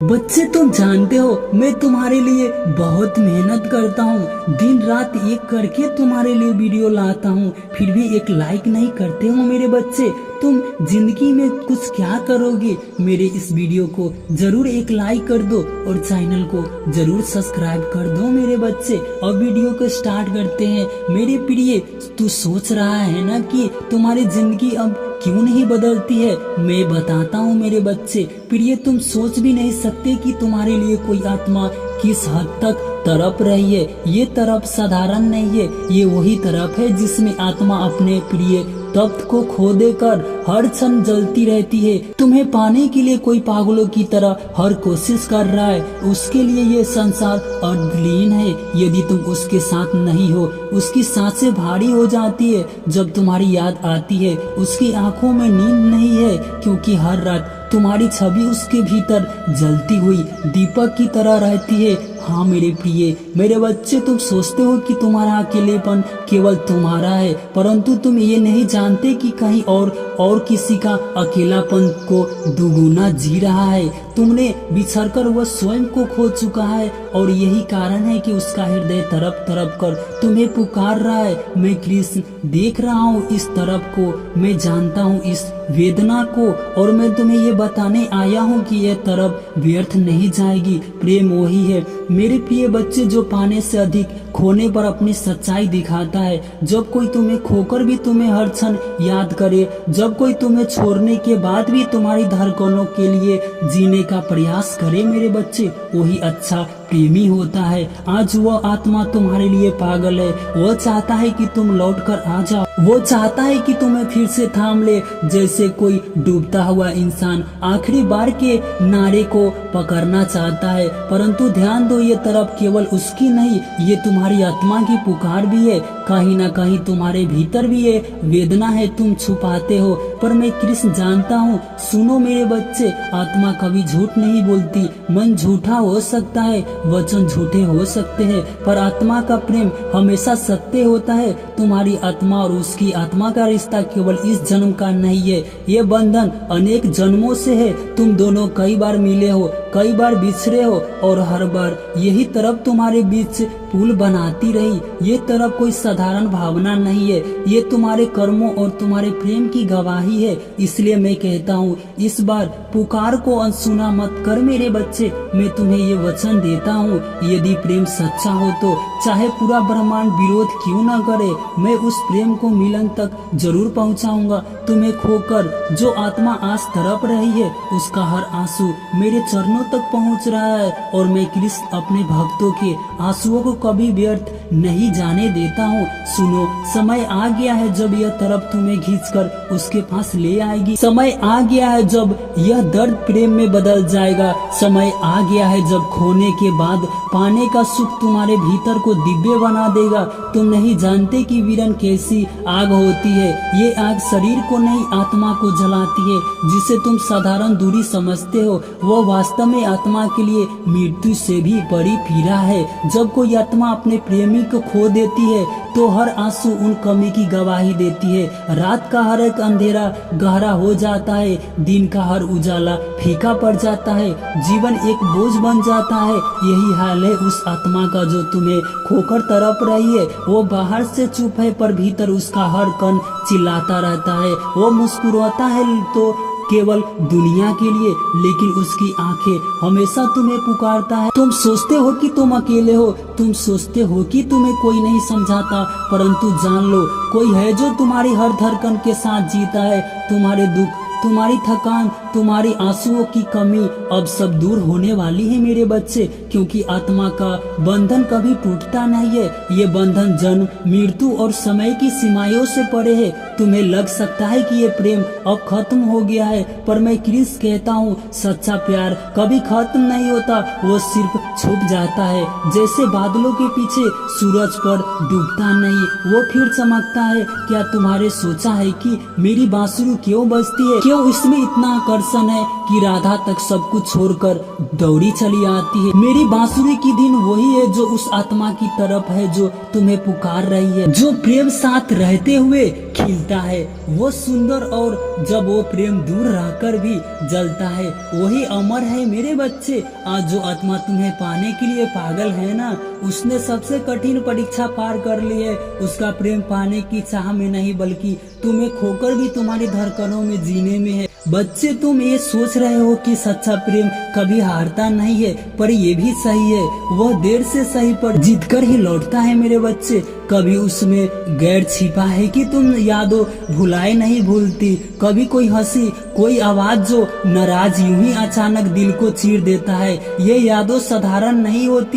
बच्चे तुम जानते हो मैं तुम्हारे लिए बहुत मेहनत करता हूँ, दिन रात एक करके तुम्हारे लिए वीडियो लाता हूँ, फिर भी एक लाइक नहीं करते हो मेरे बच्चे। तुम जिंदगी में कुछ क्या करोगे? मेरे इस वीडियो को जरूर एक लाइक कर दो और चैनल को जरूर सब्सक्राइब कर दो मेरे बच्चे। अब वीडियो को स्टार्ट करते हैं। मेरे प्रिय, तू सोच रहा है ना कि तुम्हारी जिंदगी अब क्यों नहीं बदलती है? मैं बताता हूँ मेरे बच्चे। प्रिय, तुम सोच भी नहीं सकते कि तुम्हारे लिए कोई आत्मा किस हद तक तड़प रही है। ये तड़प साधारण नहीं है, ये वही तड़प है जिसमें आत्मा अपने प्रिय तप्त को खो देकर हर क्षण जलती रहती है। तुम्हें पाने के लिए कोई पागलों की तरह हर कोशिश कर रहा है। उसके लिए ये संसार अर्धलीन है। यदि तुम उसके साथ नहीं हो, उसकी सांसें भारी हो जाती है। जब तुम्हारी याद आती है, उसकी आंखों में नींद नहीं है, क्योंकि हर रात तुम्हारी छवि उसके भीतर जलती हुई दीपक की तरह रहती है। हाँ मेरे प्रिय, मेरे बच्चे, तुम सोचते हो कि तुम्हारा अकेलेपन केवल तुम्हारा है, परंतु तुम ये नहीं जानते कि कहीं और किसी का अकेलापन को दुगुना जी रहा है। तुमने बिछड़कर वह स्वयं को खो चुका है और यही कारण है कि उसका हृदय तड़प तड़प कर तुम्हें पुकार रहा है। मैं कृष्ण देख रहा हूँ इस तड़प को, मैं जानता हूँ इस वेदना को, और मैं तुम्हें ये बताने आया हूँ कि यह तड़प व्यर्थ नहीं जाएगी। प्रेम वही है मेरे प्रिय बच्चे जो पाने से अधिक खोने पर अपनी सच्चाई दिखाता है। जब कोई तुम्हें खोकर भी तुम्हें हर क्षण याद करे, जब कोई तुम्हें छोड़ने के बाद भी तुम्हारी धड़कनों के लिए जीने का प्रयास करे मेरे बच्चे, वही अच्छा प्रेमी होता है। आज वह आत्मा तुम्हारे लिए पागल है। वह चाहता है कि तुम लौट कर आ जाओ। वो चाहता है कि तुम्हें फिर से थाम ले, जैसे कोई डूबता हुआ इंसान आखिरी बार के नारे को पकड़ना चाहता है। परंतु ध्यान दो, ये तरफ केवल उसकी नहीं, ये तुम्हारी आत्मा की पुकार भी है। कहीं ना कहीं तुम्हारे भीतर भी ये वेदना है, तुम छुपाते हो, पर मैं कृष्ण जानता हूँ। सुनो मेरे बच्चे, आत्मा कभी झूठ नहीं बोलती। मन झूठा हो सकता है, वचन झूठे हो सकते हैं, पर आत्मा का प्रेम हमेशा सत्य होता है। तुम्हारी आत्मा और उसकी आत्मा का रिश्ता केवल इस जन्म का नहीं है, ये बंधन अनेक जन्मों से है। तुम दोनों कई बार मिले हो, कई बार बिछड़े हो, और हर बार यही तरफ तुम्हारे बीच पुल बनाती रही। ये तरफ कोई साधारण भावना नहीं है, ये तुम्हारे कर्मों और तुम्हारे प्रेम की गवाही है। इसलिए मैं कहता हूँ, इस बार पुकार को अनसुना मत कर मेरे बच्चे। मैं तुम्हें ये वचन देता हूँ, यदि प्रेम सच्चा हो तो चाहे पूरा ब्रह्मांड विरोध क्यों न करे, मैं उस प्रेम को मिलन तक जरूर पहुँचाऊंगा। तुम्हें खोकर जो आत्मा आज तड़प रही है, उसका हर आंसू मेरे चरणों तक पहुँच रहा है, और मैं कृष्ण अपने भक्तों के आंसुओं को कभी व्यर्थ नहीं जाने देता हूँ। सुनो, समय आ गया है जब यह तरफ तुम्हें खींचकर उसके पास ले आएगी। समय आ गया है जब यह दर्द प्रेम में बदल जाएगा। समय आ गया है जब खोने के बाद पाने का सुख तुम्हारे भीतर को दिव्य बना देगा। तुम नहीं जानते कि वीरन कैसी आग होती है। ये आग शरीर को नहीं, आत्मा को जलाती है। जिसे तुम साधारण दूरी समझते हो, वह वास्तव में आत्मा के लिए मृत्यु से भी बड़ी पीड़ा है। जब कोई आत्मा अपने प्रेमी को खो देती है, तो हर आंसू उन कमी की गवाही देती है। रात का हर एक अंधेरा गहरा हो जाता है, दिन का हर उजाला फीका पड़ जाता है, जीवन एक बोझ बन जाता है। यही हाल है उस आत्मा का जो तुम्हें खोकर तड़प रही है। वो बाहर से चुप है, पर भीतर उसका हर कण चिल्लाता रहता है। वो मुस्कुराता है तो केवल दुनिया के लिए, लेकिन उसकी आंखें हमेशा तुम्हें पुकारता है। तुम सोचते हो कि तुम अकेले हो, तुम सोचते हो कि तुम्हें कोई नहीं समझाता, परंतु जान लो, कोई है जो तुम्हारी हर धड़कन के साथ जीता है। तुम्हारे दुख, तुम्हारी थकान, तुम्हारी आंसुओं की कमी अब सब दूर होने वाली है मेरे बच्चे, क्योंकि आत्मा का बंधन कभी टूटता नहीं है। ये बंधन जन्म, मृत्यु और समय की सीमाओं से परे है। तुम्हें लग सकता है कि ये प्रेम अब खत्म हो गया है, पर मैं कृष्ण कहता हूँ, सच्चा प्यार कभी खत्म नहीं होता, वो सिर्फ छुप जाता है। जैसे बादलों के पीछे सूरज पर डूबता नहीं, वो फिर चमकता है। क्या तुम्हारे सोचा है कि मेरी बांसुरी क्यों बजती है? क्यों इसमें इतना आकर्षण है कि राधा तक सब कुछ छोड़कर दौड़ी चली आती है? मेरी बांसुरी की धुन वही है जो उस आत्मा की तरफ है जो तुम्हें पुकार रही है, जो प्रेम साथ रहते हुए खिलता है वो सुंदर, और जब वो प्रेम दूर रहकर भी जलता है वही अमर है मेरे बच्चे। आज जो आत्मा तुम्हें पाने के लिए पागल है ना, उसने सबसे कठिन परीक्षा पार कर ली है। उसका प्रेम पाने की चाह में नहीं, बल्कि तुम्हें खोकर भी तुम्हारी धड़कनों में जीने में है। बच्चे, तुम ये सोच रहे हो कि सच्चा प्रेम कभी हारता नहीं है, पर ये भी सही है, वह देर से सही पर जीत कर ही लौटता है मेरे बच्चे। कभी उसमें गैर छिपा है कि तुम यादों भुलाए नहीं भूलती। कभी कोई हंसी, कोई आवाज जो नाराज यूं ही अचानक दिल को चीर देता है। ये यादों साधारण नहीं होती।